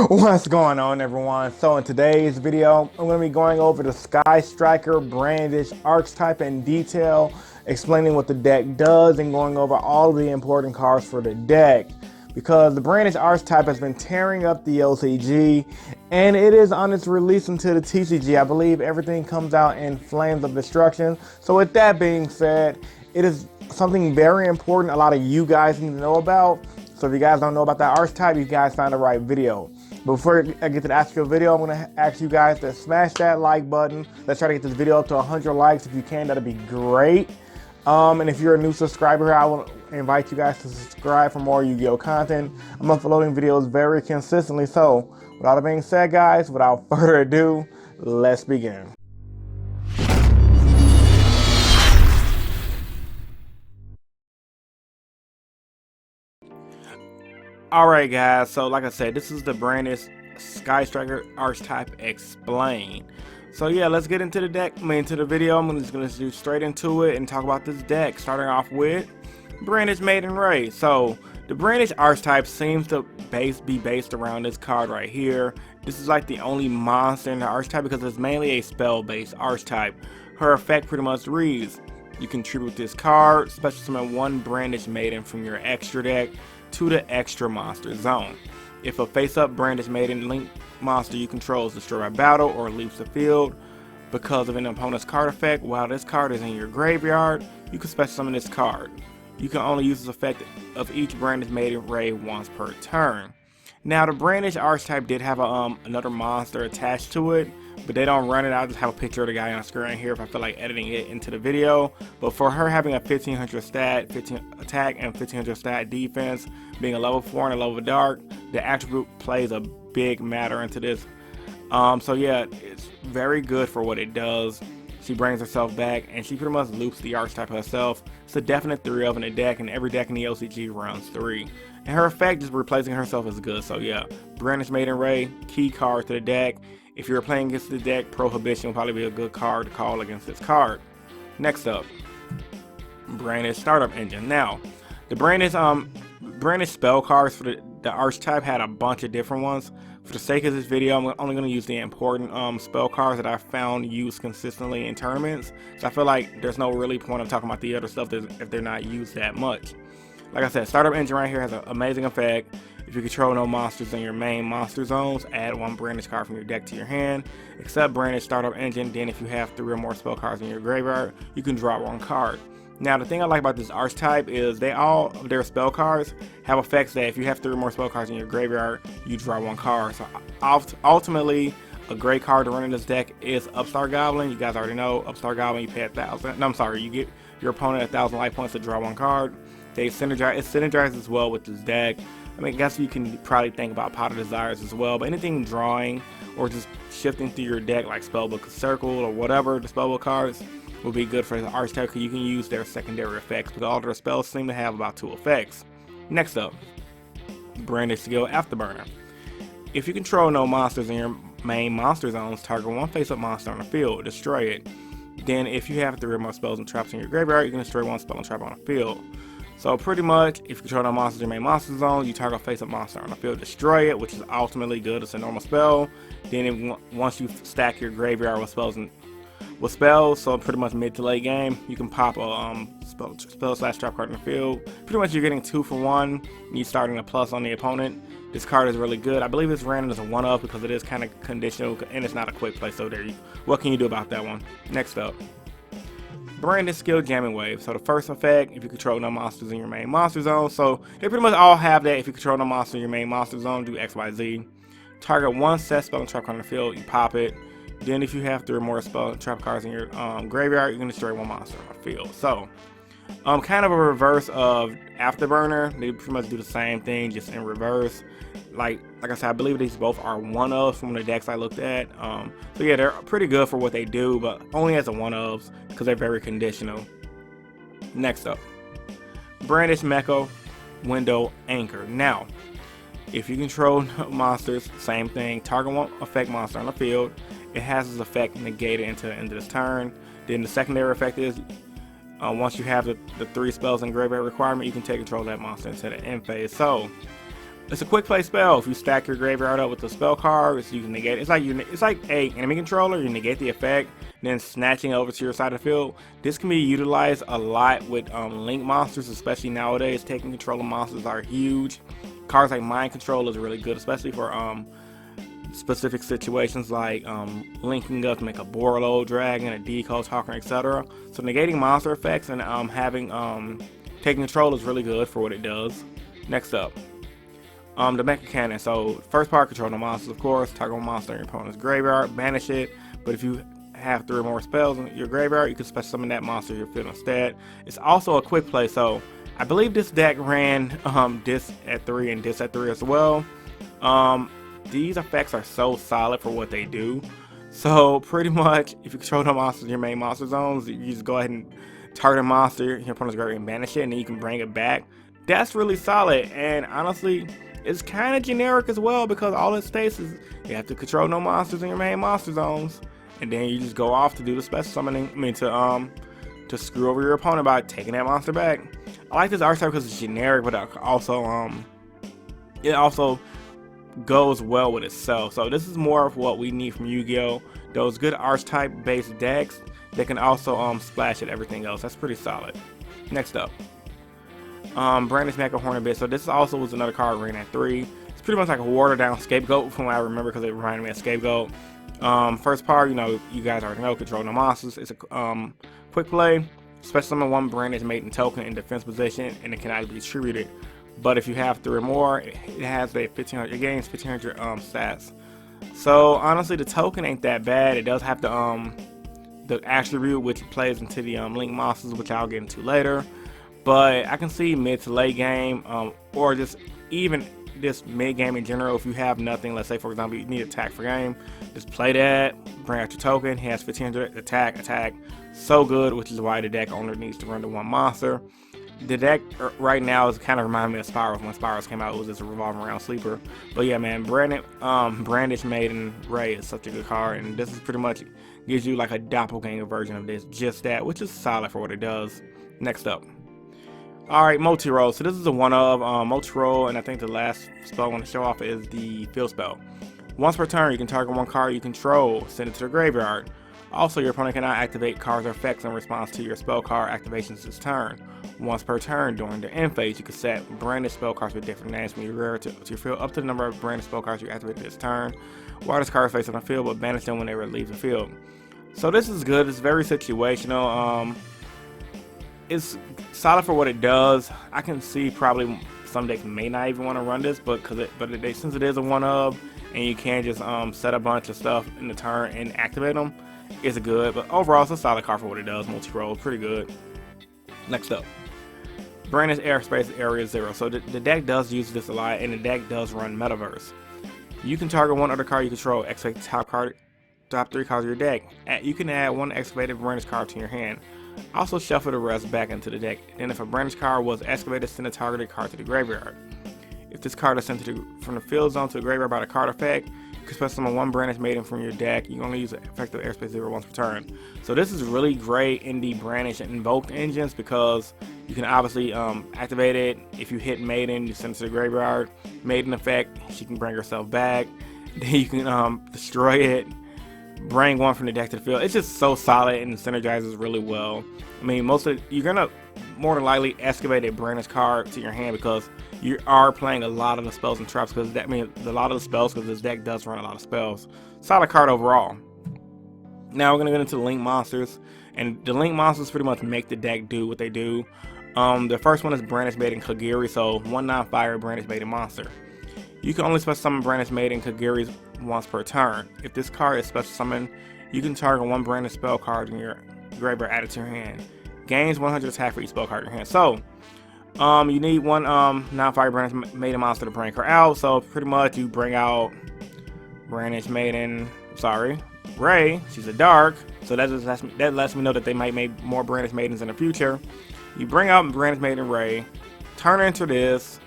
What's going on, everyone? So in today's video, I'm going to be going over the Sky Striker Brandish archetype in detail, explaining what the deck does and going over all of the important cards for the deck. Because the Brandish archetype has been tearing up the OCG and it is on its release into the TCG. I believe everything comes out in flames of destruction. So with that being said, it is something very important a lot of you guys need to know about. So if you guys don't know about that archetype, you guys found the right video. But before I get to the actual video, I'm gonna ask you guys to smash that like button. Let's try to get this video up to 100 likes. If you can, that'd be great. And if you're a new subscriber, I will invite you guys to subscribe for more Yu-Gi-Oh content. I'm uploading videos very consistently. So with all that being said, guys, without further ado, let's begin. Alright guys, so like I said, this is the Brandish Sky Striker archetype explained. So yeah, let's get into the deck, into the video. I'm just going to do straight into it and talk about this deck, starting off with Brandish Maiden Rei. So the Brandish archetype seems to be based around this card right here. This is like the only monster in the archetype because it's mainly a spell-based archetype. Her effect pretty much reads, you contribute this card, special summon one Brandish Maiden from your extra deck to the extra monster zone. If a face-up Brandish Maiden link monster you control is destroyed by battle or leaves the field because of an opponent's card effect while this card is in your graveyard, you can special summon this card. You can only use this effect of each Brandish Maiden Rei once per turn. Now the Brandish archetype did have another monster attached to it, but they don't run it. I'll just have a picture of the guy on the screen here if I feel like editing it into the video. But for her having a 1500 stat, 15 attack, and 1500 stat defense, being a level 4 and a level dark, the attribute plays a big matter into this. So yeah, it's very good for what it does. She brings herself back, and she pretty much loops the archetype herself. It's a definite 3 of in the deck, and every deck in the OCG runs 3. And her effect, just replacing herself, is good. So yeah, Brandish Maiden Rei, key card to the deck. If you're playing against the deck, Prohibition will probably be a good card to call against this card. Next up, Brandish Startup Engine. Now, the Brandish spell cards for the archetype had a bunch of different ones. For the sake of this video, I'm only going to use the important spell cards that I found used consistently in tournaments. So I feel like there's no really point of talking about the other stuff if they're not used that much. Like I said, Startup Engine right here has an amazing effect. If you control no monsters in your main monster zones, add one Brandish card from your deck to your hand. Except Brandish Startup Engine, then if you have 3 or more spell cards in your graveyard, you can draw 1 card. Now the thing I like about this archetype is all of their spell cards have effects that if you have 3 or more spell cards in your graveyard, you draw 1 card. So ultimately, a great card to run in this deck is Upstart Goblin. You guys already know Upstart Goblin, you pay 1,000. No, I'm sorry, you get your opponent 1,000 life points to draw 1 card. It synergizes well with this deck. I mean, I guess you can probably think about Pot of Desires as well, but anything drawing or just shifting through your deck like Spellbook Circle or whatever, the Spellbook cards will be good for the archetype because you can use their secondary effects, but all their spells seem to have about 2 effects. Next up, Brandish skill Afterburner. If you control no monsters in your main monster zones, target 1 face-up monster on the field, destroy it. Then if you have 3 or more spells and traps in your graveyard, you can destroy 1 spell and trap on the field. So pretty much, if you control no monsters in your main monster zone, you target a face-up monster on the field, destroy it, which is ultimately good. It's a normal spell. Then once you stack your graveyard with spells, so pretty much mid to late game, you can pop a spell/trap card in the field. Pretty much you're getting 2 for 1. You starting a plus on the opponent. This card is really good. I believe it's random as a 1-of because it is kind of conditional and it's not a quick play. So what can you do about that one? Next up, Brandish skill Jamming Wave. So the first effect, if you control no monsters in your main monster zone. So they pretty much all have that. If you control no monster in your main monster zone, do XYZ. Target 1 set spell and trap card on the field, you pop it. Then if you have 3 or more spell and trap cards in your graveyard, you can destroy 1 monster on the field. So kind of a reverse of Afterburner. They pretty much do the same thing, just in reverse. Like I said, I believe these both are 1-ofs from the decks I looked at. So yeah, they're pretty good for what they do, but only as a 1-ofs because they're very conditional. Next up, Brandish Mecha Window Anchor. Now, if you control monsters, same thing. Target 1 effect monster on the field. It has this effect negated into the end of this turn. Then the secondary effect is once you have the 3 spells in graveyard requirement, you can take control of that monster into the end phase. So It's a quick play spell. If you stack your graveyard up with the spell cards, you can negate. It's like a enemy controller. You negate the effect, then snatching over to your side of the field. This can be utilized a lot with link monsters, especially nowadays. Taking control of monsters are huge. Cards like Mind Control is really good, especially for specific situations like linking up to make a Borlo Dragon, a Deco Talker, etc. So negating monster effects and taking control is really good for what it does. Next up, the Mecha Cannon. So first part, control the monsters, of course. Target one monster in your opponent's graveyard, banish it. But if you have 3 or more spells in your graveyard, you can special summon that monster in your field instead. It's also a quick play, so I believe this deck ran this at 3 and this at 3 as well. These effects are so solid for what they do. So pretty much, if you control the monsters in your main monster zones, you just go ahead and target a monster in your opponent's graveyard and banish it, and then you can bring it back. That's really solid, and honestly, it's kind of generic as well, because all it states is you have to control no monsters in your main monster zones, and then you just go off to do the special summoning. I mean, to screw over your opponent by taking that monster back. I like this archetype because it's generic, but also it also goes well with itself. So this is more of what we need from Yu-Gi-Oh! Those good archetype based decks that can also splash at everything else. That's pretty solid. Next up, Brandish Maiden Hornet. So this also was another card ran at 3. It's pretty much like a watered down Scapegoat from what I remember, because it reminded me of Scapegoat. First part, you guys already know, control no monsters. It's a quick play. Special summon 1 Brandish Maiden token in defense position, and it cannot be distributed. But if you have 3 or more, it has a 1500. It gains 1500 stats. So honestly, the token ain't that bad. It does have the attribute which plays into the link monsters, which I'll get into later. But I can see mid to late game, or just even this mid game in general. If you have nothing, let's say for example you need attack for game, just play that, bring out your token. He has 1500 attack, so good, which is why the deck only needs to run to 1 monster. The deck right now is kind of reminding me of Spirals. When Spirals came out, it was just a revolving around sleeper. But yeah, man, Brandish Maiden Rei is such a good card, and this is pretty much gives you like a doppelganger version of this, just that, which is solid for what it does. Next up, alright, Multirole. So this is a one of Multirole, and I think the last spell I want to show off is the field spell. Once per turn, you can target 1 card you control, send it to the graveyard. Also, your opponent cannot activate cards or effects in response to your spell card activations this turn. Once per turn, during the end phase, you can set Brandish spell cards with different names from your graveyard to your field up to the number of Brandish spell cards you activate this turn. While this card is face on the field, but banish them when they leave the field. So this is good. It's very situational. It's solid for what it does. I can see probably some decks may not even want to run this, but since it is a one of, and you can just set a bunch of stuff in the turn and activate them, it's good. But overall, it's a solid card for what it does. Multirole, pretty good. Next up, Brandish Airspace Area 0. So the deck does use this a lot, and the deck does run Metaverse. You can target 1 other card you control, activate the top 3 cards of your deck. You can add 1 excavated Brandish card to your hand. Also shuffle the rest back into the deck. Then if a Brandish card was excavated, send a targeted card to the graveyard. If this card is sent from the field zone to the graveyard by the card effect, you can special summon 1 Brandish Maiden from your deck. You only use effective airspace 0 once per turn. So this is really great in the Brandish and Invoked engines, because you can obviously activate it. If you hit Maiden, you send it to the graveyard. Maiden effect, she can bring herself back. Then you can destroy it, bring 1 from the deck to the field. It's just so solid and synergizes really well. I mean, you're gonna more than likely excavate a Brandish card to your hand, because you are playing a lot of the spells and traps, because that means a lot of the spells, because this deck does run a lot of spells. Solid card overall. Now we're gonna get into the link monsters, and the link monsters pretty much make the deck do what they do. The first one is Brandish Maiden Kagari. So 1 non-fire Brandish Maiden monster. You can only special summon Brandish Maiden Kagari once per turn. If this card is special summoned, you can target 1 Brandish spell card in your graveyard added to your hand. Gains 100 attack for each spell card in your hand. So you need 1 non-fire Brandish Maiden monster to bring her out. So pretty much you bring out Brandish Maiden, Rei. She's a dark, so that lets me know that they might make more Brandish Maidens in the future. You bring out Brandish Maiden Rei, turn her into this,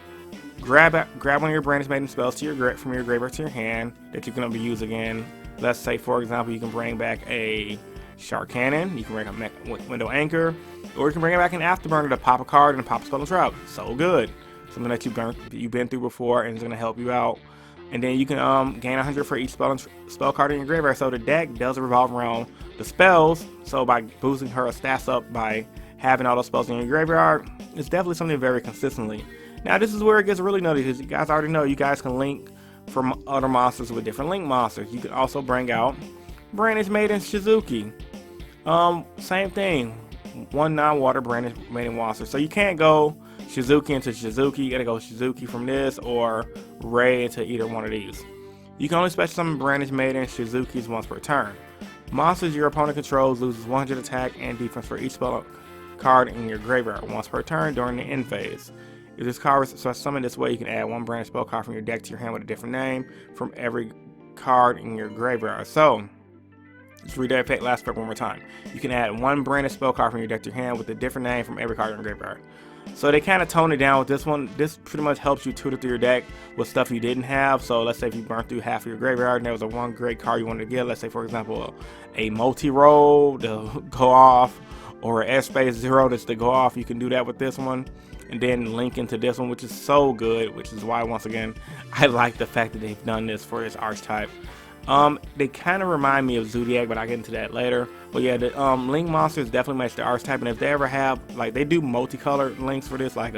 grab one of your Brandish Maiden spells from your graveyard to your hand that you can use again. Let's say, for example, you can bring back a Shark Cannon, you can bring a Window Anchor, or you can bring back an Afterburner to pop a card and pop a spell and trap. So good. something that you've been through before, and it's gonna help you out. And then you can gain 100 for each spell card in your graveyard. So the deck does revolve around the spells. So by boosting her stats up by having all those spells in your graveyard, it's definitely something very consistently. Now this is where it gets really nutty, because you guys already know you guys can link from other monsters with different link monsters. You can also bring out Brandish Maiden Shizuku. Same thing, one non-water Brandish Maiden monster. So you can't go Shizuku into Shizuku. You gotta go Shizuku from this or Rei into either one of these. You can only special summon Brandish Maiden Shizuku's once per turn. Monsters your opponent controls loses 100 attack and defense for each spell card in your graveyard once per turn during the end phase. If this card is summoned this way, you can add one Brandish spell card from your deck to your hand with a different name from every card in your graveyard. So let's read that last part one more time. You can add one Brandish spell card from your deck to your hand with a different name from every card in your graveyard. So they kind of toned it down with this one. This pretty much helps you tutor through your deck with stuff you didn't have. So let's say if you burned through half of your graveyard and there was a one great card you wanted to get, let's say for example a Multirole to go off, or an airspace 0 that's to go off, you can do that with this one and then link into this one, which is so good, which is why once again I like the fact that they've done this for this archetype. They kind of remind me of Zodiac, but I'll get into that later. But yeah, the link monsters definitely match the archetype, and if they ever have, like, they do multicolored links for this, like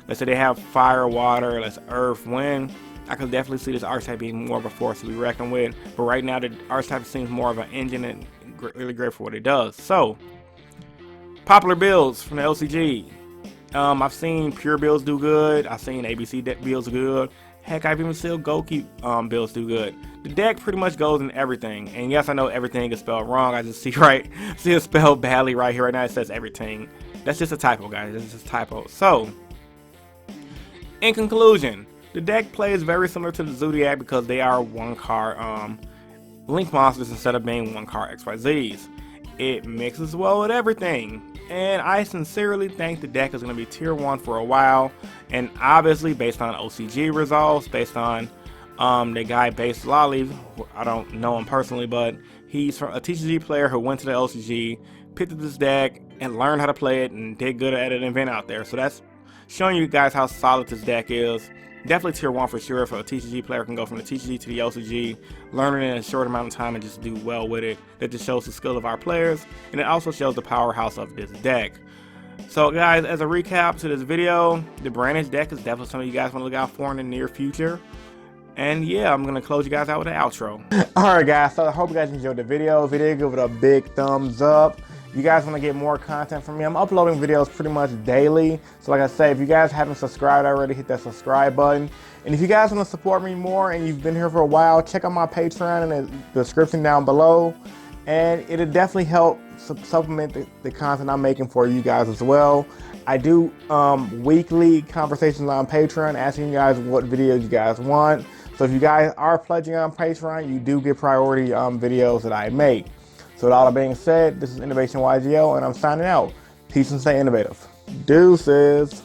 let's say they have fire, water, let's earth, wind, I could definitely see this archetype being more of a force to be reckoned with. But right now the archetype seems more of an engine and really great for what it does. So popular builds from the LCG. I've seen pure builds do good. I've seen ABC deck builds do good. Heck, I've even seen Goki builds do good. The deck pretty much goes in everything. And yes, I know everything is spelled wrong. I just see it spelled badly right here. Right now it says everything. That's just a typo, guys. That's just a typo. So, in conclusion, the deck plays very similar to the Zodiac because they are one card link monsters instead of being one card XYZs. It mixes well with everything. And I sincerely think the deck is going to be tier 1 for a while, and obviously based on OCG results, based on the guy Base Lolly, I don't know him personally, but he's from a TCG player who went to the LCG, picked up this deck and learned how to play it and did good at an event out there. So that's showing you guys how solid this deck is. Definitely tier 1 for sure. If a TCG player can go from the TCG to the LCG, learn it in a short amount of time and just do well with it, that just shows the skill of our players, and it also shows the powerhouse of this deck. So guys, as a recap to this video, the Brandish deck is definitely something you guys want to look out for in the near future. And yeah, I'm going to close you guys out with an outro. Alright guys, so I hope you guys enjoyed the video. If you did, give it a big thumbs up. You guys want to get more content from me, I'm uploading videos pretty much daily. So like I said, if you guys haven't subscribed already, hit that subscribe button. And if you guys want to support me more and you've been here for a while, check out my Patreon in the description down below. And it'll definitely help supplement the content I'm making for you guys as well. I do weekly conversations on Patreon asking you guys what videos you guys want. So if you guys are pledging on Patreon, you do get priority videos that I make. So with all that being said, this is InnovationYGO, and I'm signing out. Peace and stay innovative. Deuces.